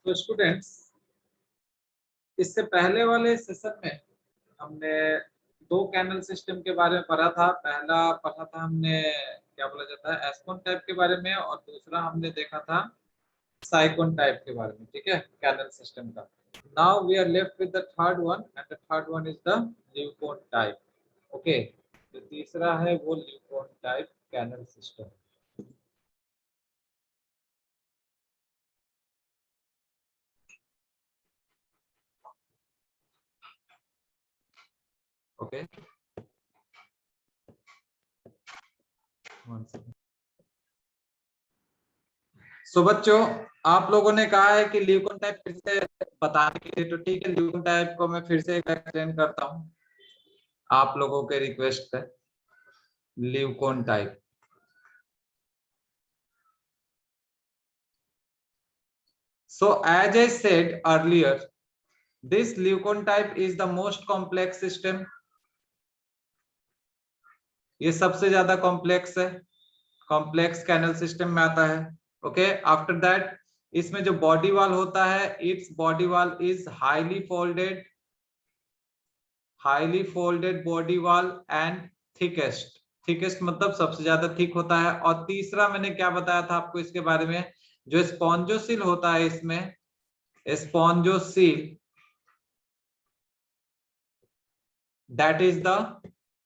तो स्टूडेंट्स, इससे पहले वाले सेशन में हमने दो कैनल सिस्टम के बारे में पढ़ा था। पहला पढ़ा था हमने क्या बोला जाता है एस्कॉन टाइप के बारे में, और दूसरा हमने देखा था साइकोन टाइप के बारे में। ठीक है, कैनल सिस्टम का। Now we are left with the third one, and the third one is the leucon type. Okay, तो तीसरा है वो leucon type canal system. Okay, so बच्चों, आप लोगों ने कहा है कि ल्यूकोन टाइप फिर से बताने के लिए, तो ठीक है, ल्यूकोन टाइप को मैं फिर से एक्सप्लेन करता हूँ आप लोगों के रिक्वेस्ट पे। Leucon type, so as I said earlier, this leucon type is the most complex system. ये सबसे ज्यादा कॉम्प्लेक्स है, कॉम्प्लेक्स कैनल सिस्टम में आता है। ओके, आफ्टर दैट इसमें जो बॉडी वॉल होता है, its body wall is highly folded body wall and thickest. Thickest मतलब सबसे ज्यादा थिक होता है। और तीसरा मैंने क्या बताया था आपको इसके बारे में, जो स्पॉन्जोसिल होता है इसमें, स्पॉन्जोसिल, that is the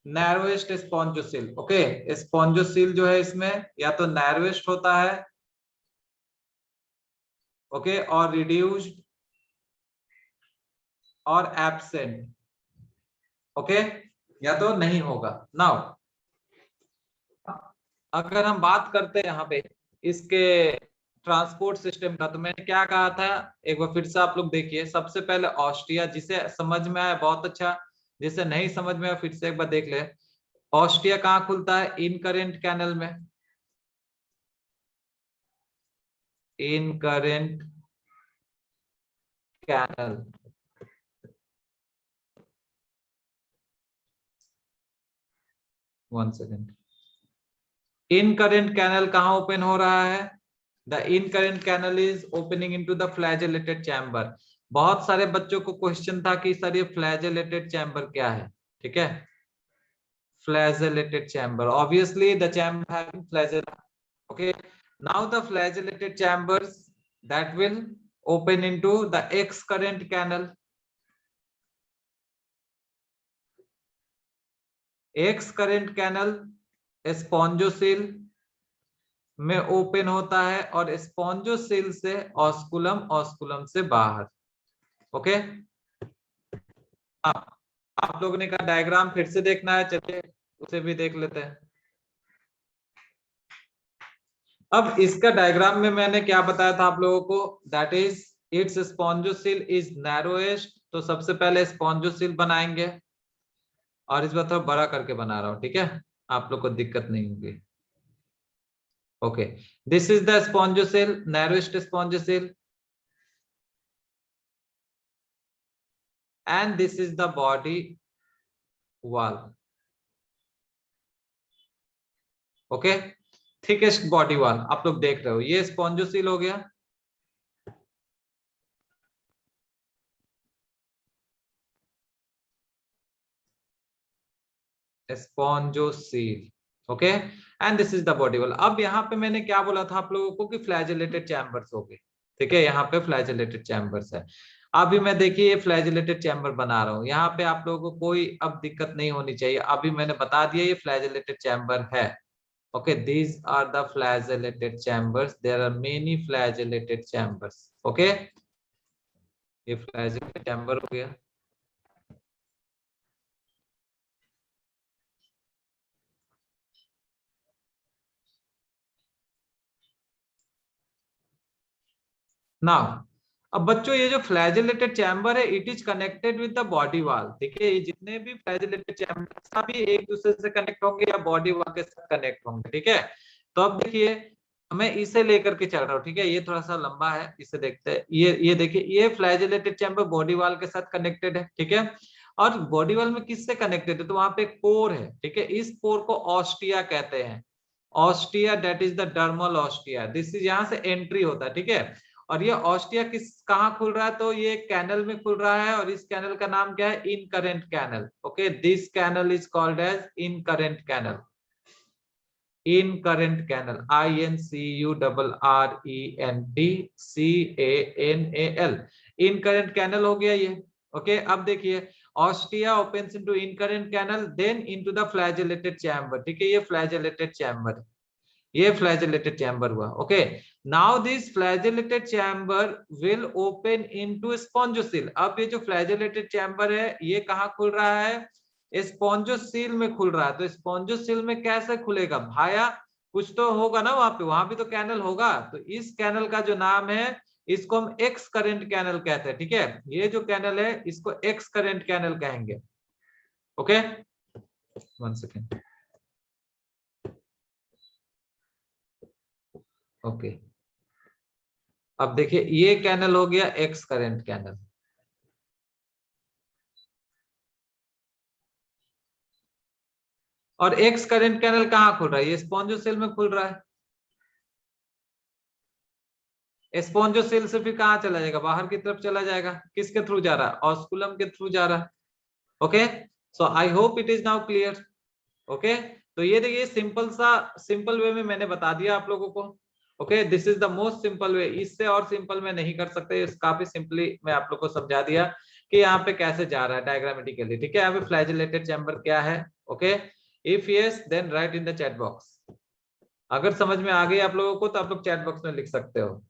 narrowest स्पॉन्जोसिल। Okay, स्पॉन्जोसिल जो है इसमें या तो नैरोएस्ट होता है, ओके, और रिड्यूस्ड और एब्सेंट। ओके, या तो नहीं होगा। नाउ अगर हम बात करते हैं यहाँ पे इसके ट्रांसपोर्ट सिस्टम का, तो मैंने क्या कहा था, एक बार फिर से आप लोग देखिए। सबसे पहले ऑस्ट्रिया, जिसे समझ में आया बहुत अच्छा, जिसे नहीं समझ में आया फिर से एक बार देख ले। ऑस्ट्रिया कहाँ खुलता है? इनकरेंट कैनल में, incurrent canal. One second, incurrent canal कहाँ ओपन हो रहा है? The incurrent canal is opening into the flagellated chamber. बहुत सारे बच्चों को क्वेश्चन था कि सर ये फ्लैजेलेटेड चैम्बर क्या है। ठीक है, flagellated chamber, obviously the chamber having flagella. Okay, now the flagellated chambers that will open into the X current canal. X current canal स्पॉन्जोसिल में ओपन होता है, और स्पॉन्जोसिल से ऑस्कुलम, ऑस्कुलम से बाहर। ओके, आप लोगों ने कहा डायग्राम फिर से देखना है, चलिए उसे भी देख लेते हैं। अब इसका डायग्राम में मैंने क्या बताया था आप लोगों को, that is it's स्पॉन्जोसिल is narrowest. तो सबसे पहले स्पॉन्जोसिल बनाएंगे, और इस बार थोड़ा बड़ा करके बना रहा हूं, ठीक है, आप लोग को दिक्कत नहीं होगी। Okay, this is the स्पॉन्जोसिल, narrowest स्पॉन्जोसिल, and this is the body wall. Okay, thickest body wall आप लोग देख रहे हो, ये स्पॉन्जोसिल हो गया। स्पॉन्जोसिल, okay, and this is the body wall. अब यहाँ पे मैंने क्या बोला था आप लोगों को कि फ्लैजेलेटेड चैम्बर्स हो गए। ठीक है, यहाँ पे फ्लैजेलेटेड चैम्बर्स है। अभी मैं देखिए ये फ्लैजेलेटेड चैम्बर बना रहा हूँ, यहाँ पे आप लोगों को कोई अब दिक्कत नहीं होनी चाहिए। अभी मैंने बता दिया ये फ्लैजेलेटेड चैम्बर है। Okay, these are the flagellated chambers, there are many flagellated chambers. Okay, ये फ्लैजेलेटेड चैम्बर हो गया। नाउ अब बच्चों, ये जो फ्लैजेलेटेड चैम्बर है, it is connected with the body wall. देखिए ये जितने भी फ्लैजेलेटेड चैम्बर सभी एक दूसरे से कनेक्ट होंगे या बॉडी वॉल के साथ कनेक्ट होंगे। ठीक है, तो अब देखिए मैं इसे लेकर के चल रहा हूँ। ठीक है, ये थोड़ा सा लंबा है, इसे देखते हैं। ये देखिए, ये फ्लैजेलेटेड चैम्बर बॉडी वॉल के साथ कनेक्टेड है। ठीक है, और बॉडी वॉल में किससे कनेक्टेड है? तो वहां पे एक पोर है। ठीक है, इस पोर को ऑस्टिया कहते हैं। Ostia, that is the dermal ostia. This is, यहाँ से एंट्री होता है। ठीक है, और ये ऑस्टिया कहाँ खुल रहा है, तो ये कैनल में खुल रहा है, और इस कैनल का नाम क्या है, incurrent canal. Okay, this canal is called as incurrent canal. Incurrent canal, INCURRENTCANAL, incurrent canal हो गया ये। ओके, अब देखिए ostia opens into incurrent canal then into the flagellated chamber. ठीक है, ये फ्लैजेलेटेड चैम्बर, ये फ्लैजेलेटेड चैम्बर हुआ। Okay, now this flagellated chamber will open into spongocoel. अब ये जो फ्लैजेलेटेड चैम्बर है ये कहाँ खुल रहा है, स्पॉन्जोसील में खुल रहा है। तो स्पॉन्जोसील में कैसे खुलेगा भाया, कुछ तो होगा ना वहां पे, वहां भी तो कैनल होगा। तो इस कैनल का जो नाम है इसको हम एक्स करेंट कैनल कहते हैं। ठीक है, ये जो कैनल है इसको एक्स करेंट कैनल कहेंगे। Okay, 1 second. ओके, अब देखिए ये कैनल हो गया एक्स करेंट कैनल, और एक्स करेंट कैनल कहाँ खुल रहा है, ये स्पॉन्जोसेल में खुल रहा है। स्पॉन्जोसेल से फिर कहाँ चला जाएगा, बाहर की तरफ चला जाएगा। किसके थ्रू जा रहा है, ऑस्कुलम के थ्रू जा रहा है। Okay, so I hope it is now clear. Okay, तो ये देखिए सिंपल वे में मैंने बता दिया आप लोगों को। Okay, this is the most simple way, इससे और सिंपल में नहीं कर सकते। काफी सिंपली मैं आप लोग को समझा दिया कि यहाँ पे कैसे जा रहा है डायग्रामेटिकली। ठीक है, यहाँ पे फ्लैजेलेटेड चैम्बर क्या है। Okay, if yes then write in the chat box. अगर समझ में आ गई आप लोगों को तो आप लोग चैट बॉक्स में लिख सकते हो।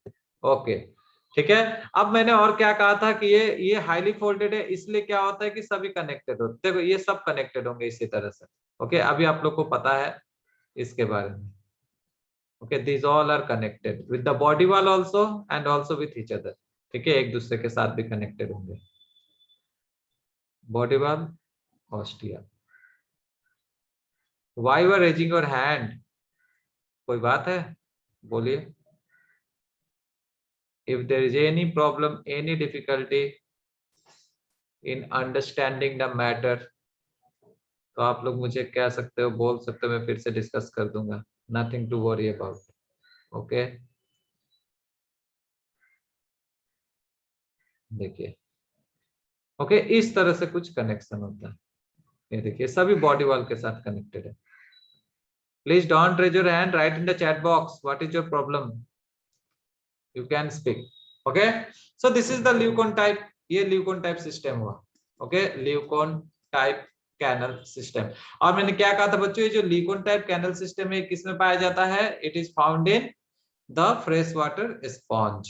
ओके, ठीक है। अब मैंने और क्या कहा था कि ये हाईली फोल्डेड है, इसलिए क्या होता है कि सभी कनेक्टेड होते हैं। देखो ये सब कनेक्टेड होंगे इसी तरह से। ओके, अभी आप लोग को पता है इसके बारे में। Okay, these all are connected with the body wall also and also with each other। ठीक है, एक दूसरे के साथ भी कनेक्टेड होंगे, body wall, ostia. Why you are raising your hand? कोई बात है, बोलिए। If there is any problem, any difficulty in understanding the matter, तो आप लोग मुझे कह सकते हो, बोल सकते हो, मैं फिर से डिस्कस कर दूंगा। Nothing to worry about। Okay, देखिए। ओके, इस तरह से कुछ कनेक्शन होता है। ये देखिए सभी बॉडी वॉल के साथ कनेक्टेड है। Please don't raise your hand, write in the chat box what is your problem, you can speak। Okay, so this is the Leucon type, ये Leucon type system हुआ। Okay, Leucon type canal system. और मैंने क्या कहा था बच्चों, ये जो Leucon type कैनल सिस्टम है किसमें पाया जाता है, it is found in the fresh water sponge,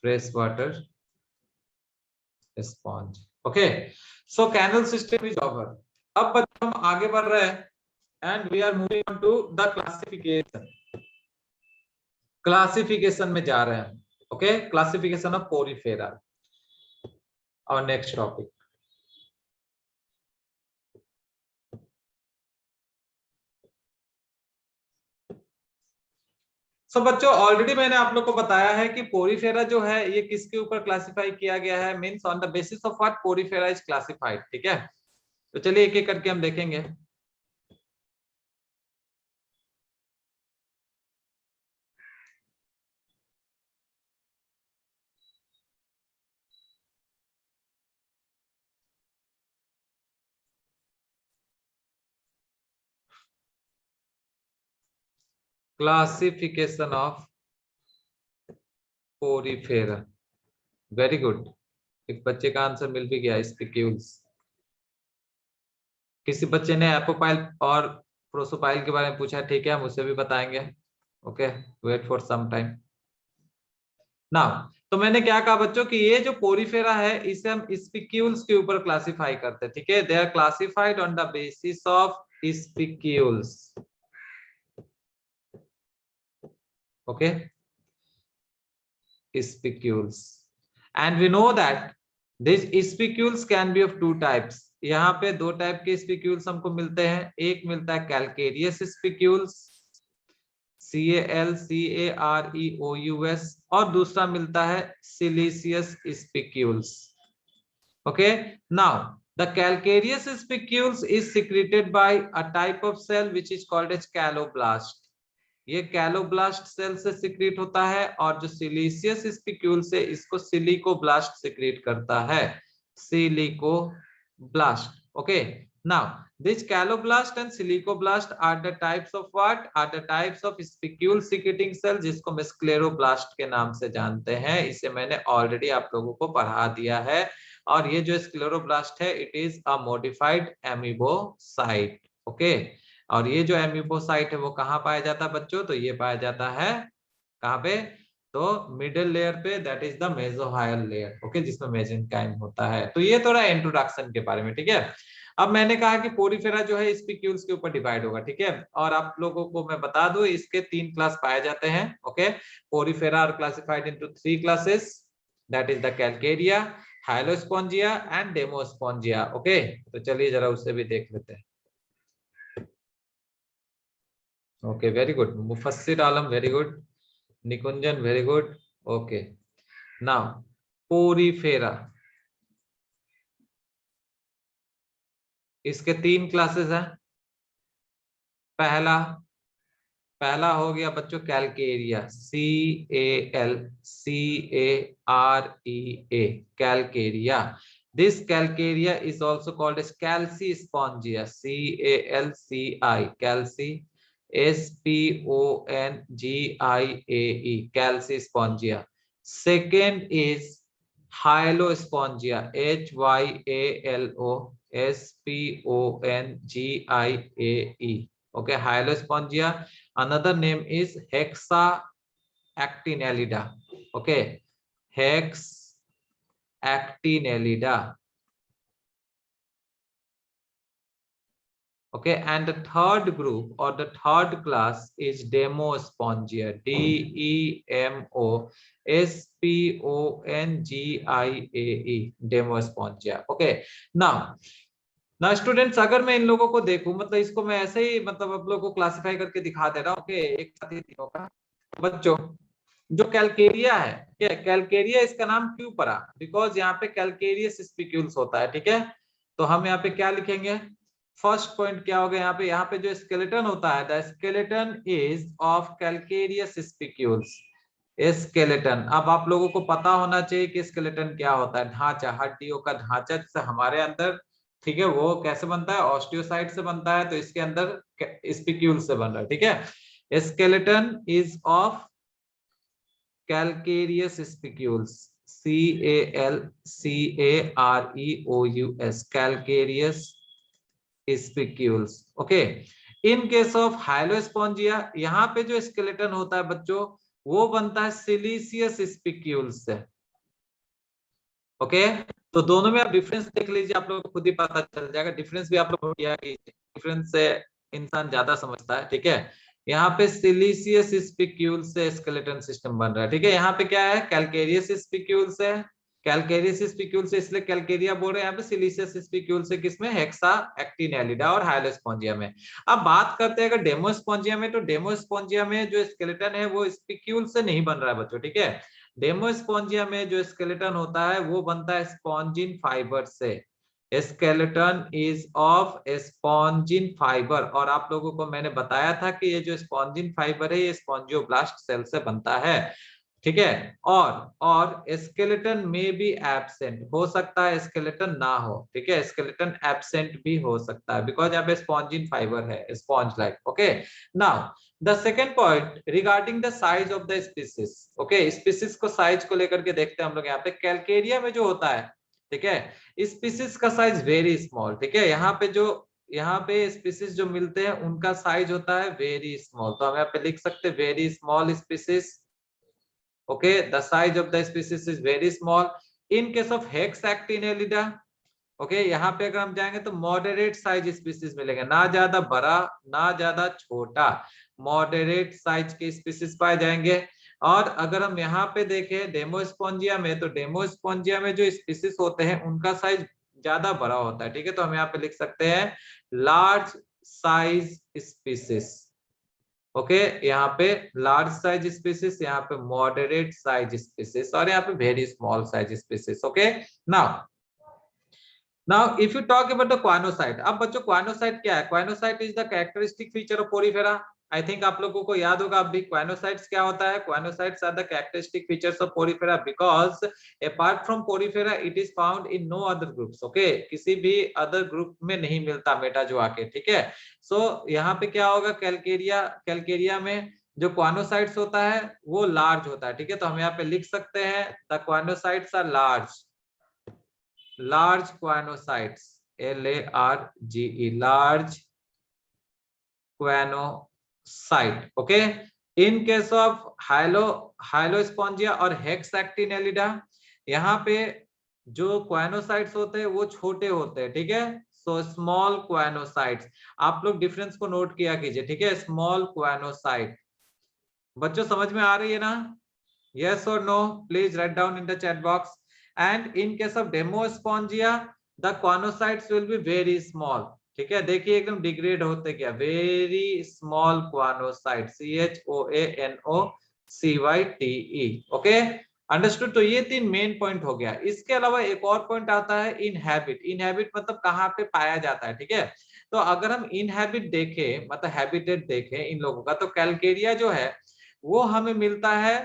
fresh water sponge. Okay, so canal system is over. अब बच्चों हम आगे बढ़ रहे हैं and we are moving on to the classification। Classification में जा रहे हैं। ओके, क्लासिफिकेशन ऑफ पोरीफेरा, और नेक्स्ट टॉपिक। सो बच्चों ऑलरेडी मैंने आप लोग को बताया है कि पोरीफेरा जो है ये किसके ऊपर क्लासिफाई किया गया है, means on the basis of what Porifera is classified. ठीक है, तो चलिए एक एक करके हम देखेंगे। Classification of Porifera, very good. एक बच्चे का आंसर मिल भी गया, स्पिक्यूल्स। किसी बच्चे ने एपोपाइल और प्रोसोपाइल के बारे में पूछा, ठीक है हम उसे भी बताएंगे। Okay, wait for some time now. तो मैंने क्या कहा बच्चों कि ये जो पोरीफेरा है इसे हम स्पिक्यूल्स के ऊपर क्लासिफाई करते हैं। ठीक है, they are classified on the basis of spicules. Okay, spicules, and we know that these spicules can be of two types। यहाँ पे दो टाइप के spicules हमको मिलते हैं, एक मिलता है calcareous spicules, CALCAREOUS, और दूसरा मिलता है siliceous spicules। okay, now the calcareous spicules is secreted by a type of cell which is called as calloblast। ये कैलोब्लास्ट सेल से सिक्रीट होता है, और जो सिलीसियस स्पिक्यूल से इसको सिलिकोब्लास्ट सिक्रीट करता है, silicoblast. Okay, now this calloblast and silicoblast are the types of what? Are the types of spicule secreting cell, जिसको मैं scleroblast के नाम से जानते हैं। इसे मैंने ऑलरेडी आप लोगों को पढ़ा दिया है। और ये जो scleroblast है, it is a modified amoebocyte। Okay, और ये जो amoebocyte है वो कहाँ पाया जाता है बच्चों? तो ये पाया जाता है कहाँ पे? तो मिडिल लेयर पे, that is the mesohyl layer. Okay, जिसमें मेसेंकाइम होता है। तो ये थोड़ा इंट्रोडक्शन के बारे में, ठीक है। अब मैंने कहा कि पोरीफेरा जो है स्पिक्यूल्स के ऊपर डिवाइड होगा, ठीक है। और आप लोगों को मैं बता दूं, इसके 3 क्लास पाए जाते हैं। Okay, Porifera are classified into 3 classes, that is the Calcarea, Hyalospongiae and Demospongiae. Okay, तो चलिए जरा उससे भी देख लेते हैं। Okay, very good. Mufassir Alam, very good. Nikunjan, very good. Okay, now Porifera, इसके 3 क्लासेस हैं। पहला हो गया बच्चों Calcarea, CALCAREA, Calcarea. This Calcarea is also called as calci spongiae, CALCI, calci SPONGIAE, calci spongiae. Second is Hyalospongiae, HYALOSPONGIAE। Okay, hylospongea. Another name is hexaactinellida. Okay, hexaactinellida. Okay, and the third group or the third class is Demospongia, DEMOSPONGIAE, Demospongia. Okay, now ना students, अगर मैं इन लोगों को देखूं, मतलब इसको मैं ऐसे ही मतलब आप लोगों को क्लासिफाई करके दिखा दे रहा हूँ। ओके, एक साथ ही तीनों का। बच्चों, जो कैलकेरिया है, क्या कैलकेरिया इसका नाम क्यों पड़ा? बिकॉज यहाँ पे कैलकेरियस स्पिक्यूल्स होता है, ठीक है। तो हम यहाँ पे क्या लिखेंगे? फर्स्ट पॉइंट क्या होगा यहाँ पे जो स्केलेटन होता है, the skeleton is of calcareous spicules. Skeleton, अब आप लोगों को पता होना चाहिए कि स्केलेटन क्या होता है। ढांचा, हड्डियों का ढांचा, जैसे हमारे अंदर, ठीक है, वो कैसे बनता है? ऑस्टियोसाइट से बनता है। तो इसके अंदर स्पिक्यूल से बन रहा है, ठीक है। Skeleton is of calcareous spicules, CALCAREOUS, calcareous spicules। Okay, in case of Hyalospongiae, यहाँ पे जो स्केलेटन होता है बच्चों, वो बनता है सिलीसियस स्पिक्यूल्स से। ओके, तो दोनों में आप डिफरेंस देख लीजिए, आप लोगों को खुद ही पता चल जाएगा। डिफरेंस भी आप लोग किया कि डिफरेंस से इंसान ज्यादा समझता है, ठीक है। यहाँ पे सिलीसियस स्पिक्यूल से स्केलेटन सिस्टम बन रहा है, ठीक है। यहाँ पे क्या है? कैलकेरियस स्पिक्यूल से, कैलकेरियस स्पिक्यूल से, इसलिए कैलकेरिया बोल रहे हैं। यहाँ पे सिलीसियस स्पिक्यूल से किसमें? हेक्साएक्टिनेलिडा और हाइलोस्पोंजिया में। अब बात करते हैं अगर डेमोस्पोंजिया में, तो डेमोस्पोंजिया में जो स्केलेटन है वो स्पिक्यूल से नहीं बन रहा है बच्चों, ठीक है। डेमोस्पोंजिया में जो स्केलेटन होता है वो बनता है स्पॉन्जिन फाइबर से। Skeleton is of spongin fibre, और आप लोगों को मैंने बताया था कि ये जो स्पॉन्जिन फाइबर है ये स्पॉन्जियोब्लास्ट सेल से बनता है, ठीक है। और स्केलेटन में भी एब्सेंट हो सकता है, स्केलेटन ना हो, ठीक है। स्केलेटन एब्सेंट भी हो सकता है, बिकॉज यहाँ पे स्पॉन्जिन फाइबर है, sponge like. Okay, now the second point regarding the size of the species. Okay, species को साइज को लेकर के देखते हैं हम लोग। यहाँ पे कैलकेरिया में जो होता है, ठीक है, स्पीसीज का साइज वेरी स्मॉल, ठीक है। यहाँ पे स्पीसीज जो मिलते हैं उनका साइज होता है वेरी स्मॉल। तो हम यहाँ पे लिख सकते हैं very small species. Okay, the size of the species is very small. In case of Hexactinellida, okay, यहाँ पे अगर हम जाएंगे तो मॉडरेट साइज स्पीसीज मिलेंगे, ना ज्यादा बड़ा ना ज्यादा छोटा, मॉडरेट साइज के स्पीसीज पाए जाएंगे। और अगर हम यहाँ पे देखें डेमोस्पोंजिया में, तो डेमोस्पोंजिया में जो स्पीसीज होते हैं उनका साइज ज्यादा बड़ा होता है, ठीक है। तो हम यहाँ पे लिख सकते हैं लार्ज साइज स्पीसीज। ओके, यहाँ पे लार्ज साइज स्पीसीज, यहाँ पे मॉडरेट साइज स्पीसीज, और यहाँ पे very small size species. Okay, now if you talk about the choanocyte. अब बच्चों क्वानोसाइट क्या है? Choanocyte is the characteristic feature of Porifera. I think आप लोगों को याद होगा अभी क्वानोसाइट्स क्या होता है। Choanocytes are the characteristic features of Porifera because apart from Porifera it is found in no other groups. Okay, किसी भी अदर ग्रुप में नहीं मिलता मेटाजोआ के, ठीक है। सो यहाँ पे क्या होगा, कैलकेरिया में जो क्वानोसाइट्स होता है वो लार्ज होता है, ठीक है। तो हम यहाँ पे लिख सकते हैं the choanocytes are large choanocytes, LARGE, large choanocyte. Okay, in case of Hyalospongiae और हेक्सैक्टिनेलिडा, यहाँ पे जो क्वानोसाइट्स होते हैं वो छोटे होते हैं, ठीक है। सो स्मॉल क्वानोसाइट्स, आप लोग डिफरेंस को नोट किया कीजिए, ठीक है। स्मॉल क्वानोसाइट, बच्चों समझ में आ रही है ना? Yes or no? Please write down in the chat box. And in case of Demospongia, the quanocytes will be very small. ठीक है, देखिए एकदम डिग्रेड होते क्या, very small choanocyte, CHOANOCYTE। Okay, understood. तो ये 3 मेन पॉइंट हो गया। इसके अलावा एक और पॉइंट आता है इनहैबिट। इनहैबिट मतलब कहाँ पे पाया जाता है, ठीक है। तो अगर हम इनहैबिट देखें, मतलब हैबिटेट देखें इन लोगों का, तो कैलकेरिया जो है वो हमें मिलता है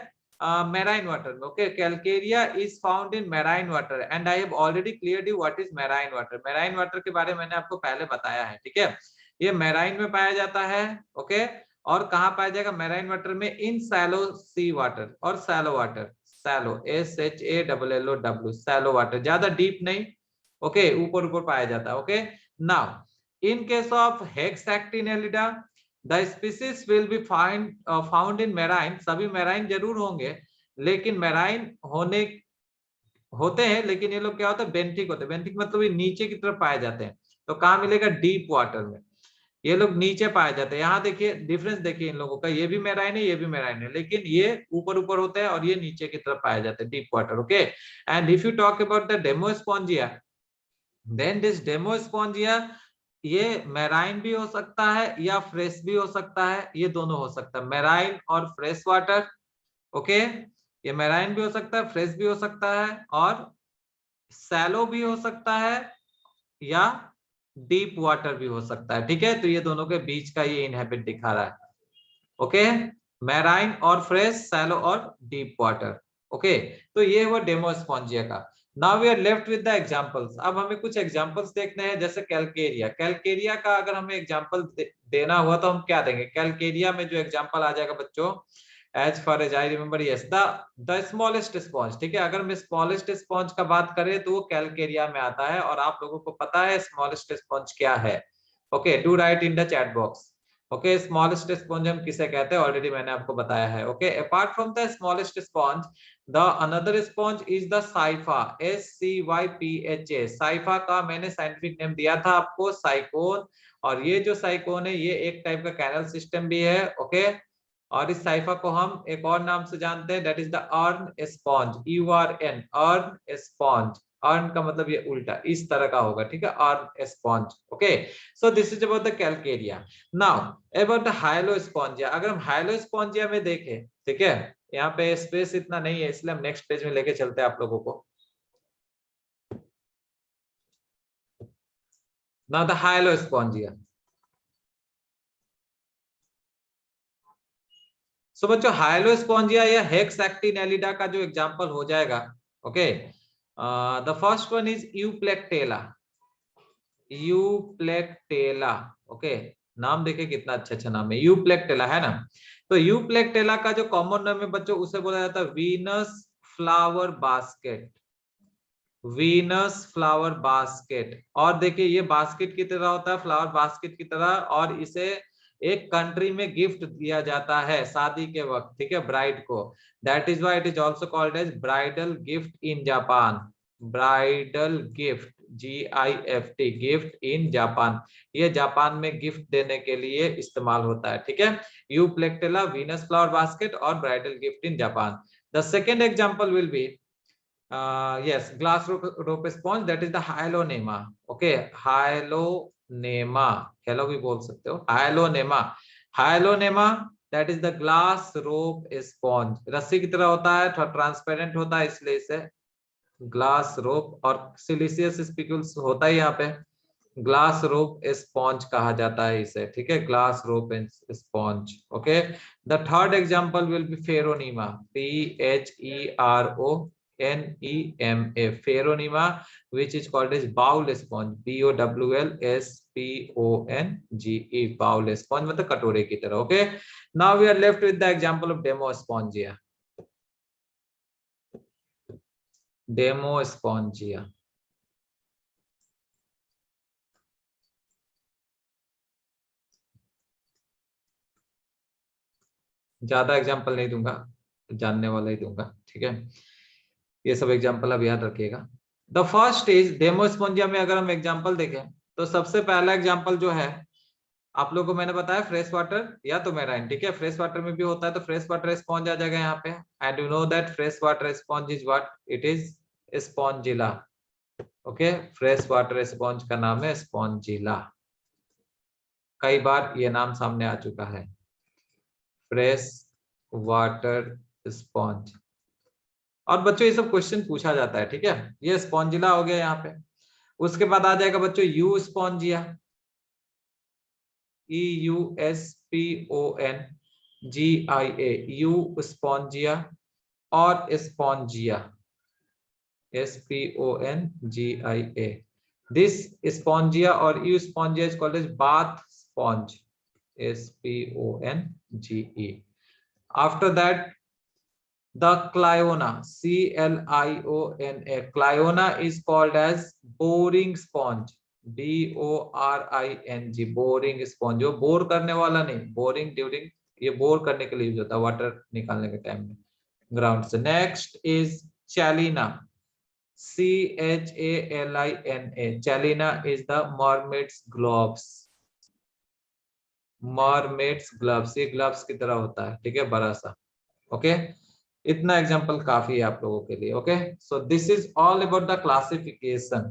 marine water में। Okay, Calcarea is found in marine water and I have already cleared you what is marine water. Marine water के बारे में मैंने आपको पहले बताया है, ठीक है। ये मैराइन में पाया जाता है। ओके, और कहाँ पाया जाएगा मैराइन वाटर में? इन सैलो सी वाटर और shallow water. Shallow, SHALLOW, shallow water, ज्यादा डीप नहीं। ओके, ऊपर ऊपर पाया जाता है। Okay, now in case of Hexactinellida the species will be found in marine. सभी मैराइन जरूर होंगे, लेकिन मैराइन होते हैं, लेकिन ये लोग क्या होते हैं, बेंथिक होते हैं। बेंथिक मतलब ये नीचे की तरफ पाए जाते हैं। तो कहाँ मिलेगा? डीप वाटर में। ये लोग नीचे पाए जाते हैं। यहाँ देखिए डिफरेंस, देखिए इन लोगों का, ये भी मैराइन है, ये भी मैराइन है, लेकिन ये ऊपर ऊपर होते हैं और ये नीचे की तरफ पाए जाते हैं, deep water. Okay, and if you talk about the Demospongiae, then this Demospongiae, ये मैराइन भी हो सकता है या फ्रेश भी हो सकता है, ये दोनों हो सकता है, मैराइन और फ्रेश वाटर। ओके, ये मैराइन भी हो सकता है, फ्रेश भी हो सकता है, और सैलो भी हो सकता है, या डीप वाटर भी हो सकता है, ठीक है। तो ये दोनों के बीच का ये इनहैबिट दिखा रहा है। ओके, मैराइन और फ्रेश, सैलो और डीप वाटर। ओके, तो ये हुआ डेमोस्पोंजिया का। Now we are left with the examples. अब हमें कुछ एग्जांपल्स देखने हैं, जैसे कैलकेरिया। कैलकेरिया का अगर हमें एग्जांपल देना हुआ तो हम क्या देंगे? कैलकेरिया में जो एग्जांपल आ जाएगा बच्चों, as far as I remember, yes, the smallest sponge, ठीक है। अगर हम स्मॉलेस्ट स्पॉन्ज का बात करें तो वो कैलकेरिया में आता है, और आप लोगों को पता है स्मॉलेस्ट स्पॉन्ज क्या है। Okay, do right in the chat box. Okay, smallest sponge हम किसे कहते हैं, ऑलरेडी मैंने आपको बताया है। Okay, apart from the smallest sponge, the another sponge is the cipher, SCYPHA। Cipher का मैंने साइंटिफिक नेम दिया था आपको, साइकोन। और ये जो साइकोन है ये एक टाइप का कैनल सिस्टम भी है। ओके, और इस साइफा को हम एक और नाम से जानते हैं, that is the earn sponge, URN, earn sponge. Earn का मतलब ये उल्टा इस तरह का होगा, ठीक है, urn sponge. Okay, so this is about the Calcarea. Now about the Hyalospongiae. अगर हम हाइलोस्पोंजिया में देखें, ठीक है, यहाँ पे स्पेस इतना नहीं है, इसलिए हम नेक्स्ट पेज में लेके चलते हैं आप लोगों को। Now the हाइलोस्पोंजिया। सो बच्चों, हाइलोस्पोंजिया या हेक्सैक्टिनेलिडा का जो एग्जांपल हो जाएगा, okay, the first one is Euplectella. Euplectella, okay, नाम देखिए कितना अच्छा अच्छा नाम है, यूप्लेक्टेला, है ना। तो यूप्लेक्टेला का जो कॉमन नाम है बच्चों, उसे बोला जाता है Venus flower basket. Venus flower basket. और देखिए ये बास्केट की तरह होता है, फ्लावर बास्केट की तरह, और इसे एक कंट्री में गिफ्ट दिया जाता है शादी के वक्त, ठीक है, ब्राइड को। That is why it is also called as bridal gift in Japan. Bridal gift, GIFT, gift in Japan. ये जापान में गिफ्ट देने के लिए इस्तेमाल होता है, ठीक है। यूप्लेक्टेला, वीनस फ्लावर बास्केट और bridal gift in Japan. The second example will be yes, glass rope sponge, that is the hyalonema. Okay, hyalonema, hello भी बोल सकते हो, hyalonema। hyalonema, that is the glass rope sponge। रस्सी की तरह होता है, थोड़ा ट्रांसपेरेंट होता है, इसलिए इसे ग्लास रोप और सिलिशियस स्पिकुल्स होता है यहाँ पे। ग्लास रोप स्पॉन्ज कहा जाता है इसे, ठीक है, glass rope sponge. Okay, the third example will be Pheronema, PHERONEMA, Pheronema, which is called as bowl sponge, BOWLSPONGE, bowl sponge मतलब कटोरे की तरह। Okay, now we are left with the example of Demospongiae, Demospongiae. ज्यादा example नहीं दूंगा, जानने वाला ही दूंगा, ठीक है, ये सब एग्जांपल अब याद रखिएगा। द फर्स्ट इज डेमोस्पोंजिया में अगर हम एग्जांपल देखें तो सबसे पहला एग्जांपल जो है आप लोगों को मैंने बताया फ्रेश वाटर या तो मेराइन, ठीक है, फ्रेश वाटर में भी होता है तो फ्रेश वाटर स्पॉन्ज आ जाएगा यहाँ पे। And you know that fresh water sponge is what, it is Spongilla. Okay, fresh water sponge का नाम है स्पॉन्जिला, कई बार ये नाम सामने आ चुका है, फ्रेश वाटर स्पॉन्ज। और बच्चों ये सब क्वेश्चन पूछा जाता है, ठीक है, ये स्पॉन्जिला हो गया यहाँ पे। उसके बाद आ जाएगा बच्चों Euspongia, EUSPONGIA, Euspongia और स्पॉन्जिया, SPONGIA। दिस स्पॉन्जिया और Euspongia is called as bath sponge, SPONGE। After that the Cliona, CLIONA, Cliona is called as boring sponge, BORING, boring sponge, जो bore करने वाला नहीं, boring during, ये bore करने के लिए यूज होता है वाटर निकालने के टाइम में ग्राउंड से। Next is Chalina, CHALINA, Chalina is the mermaid's gloves, mermaid's gloves, ये ग्लव्स की तरह होता है, ठीक है, बड़ा सा। ओके, इतना एग्जांपल काफी है आप लोगों के लिए। Okay, so this is all about the classification,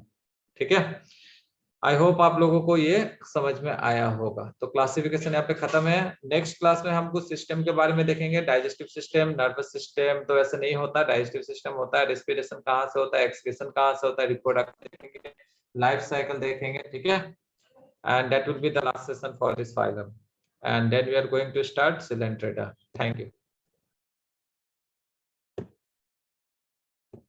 ठीक है। आई होप आप लोगों को ये समझ में आया होगा। तो क्लासिफिकेशन यहाँ पे खत्म है। नेक्स्ट क्लास में हम कुछ सिस्टम के बारे में देखेंगे, डाइजेस्टिव सिस्टम, नर्वस सिस्टम तो ऐसे नहीं होता, डाइजेस्टिव सिस्टम होता है, रेस्पिरेशन कहाँ से होता है, एक्सक्रीशन कहाँ से होता है, रिप्रोडक्शन देखेंगे, लाइफ साइकिल देखेंगे, ठीक है। And that will be the last session for this phylum, and then we are going to start Coelenterata. Thank you.